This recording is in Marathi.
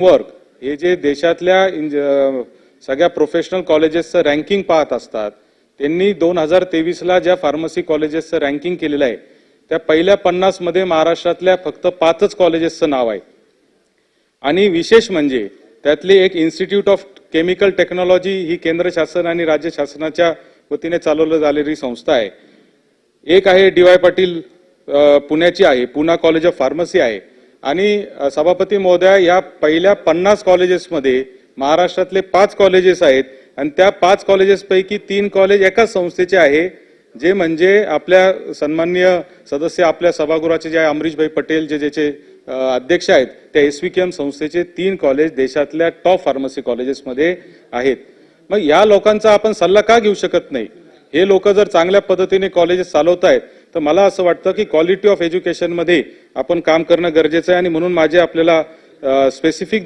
वर्क हे जे देशातल्या सगळ्या प्रोफेशनल कॉलेजेसचं रँकिंग पाहत असतात, त्यांनी 2023 ला ज्या फार्मसी कॉलेजेसचं रँकिंग केलेलं आहे त्या पहिल्या 50 मध्ये महाराष्ट्रातल्या फक्त 5च कॉलेजेसचं नाव आहे. आणि विशेष म्हणजे त्यातली एक इन्स्टिट्यूट ऑफ केमिकल टेक्नॉलॉजी ही केंद्र शासन आणि राज्य शासनाच्या वतीने चालवली झालेली संस्था आहे. एक आहे डी.वाय. पाटील पुण्याची आहे, पुणा कॉलेज ऑफ फार्मसी आहे. आणि सभापती महोदय, या पहिल्या 50 कॉलेजेसमध्ये महाराष्ट्रातले 5 कॉलेजेस आहेत आणि त्या 5 कॉलेजेसपैकी 3 कॉलेज एकाच संस्थेचे आहे, जे म्हणजे आपल्या सन्माननीय सदस्य आपल्या सभागृहाचे जे अमरीशभाई पटेल जे ज्याचे अध्यक्ष आहेत त्या एसव्हीकेएम संस्थेचे 3 कॉलेज देशातल्या टॉप फार्मसी कॉलेजेसमध्ये आहेत. मग या लोकांचा आपण सल्ला का घेऊ शकत नाही? हे लोक जर चांगल्या पद्धतीने कॉलेजेस चालवतायत तर मला असं वाटतं की क्वालिटी ऑफ एज्युकेशन मध्ये आपण काम करणं गरजेचं आहे. आणि म्हणून माझे आपल्याला स्पेसिफिक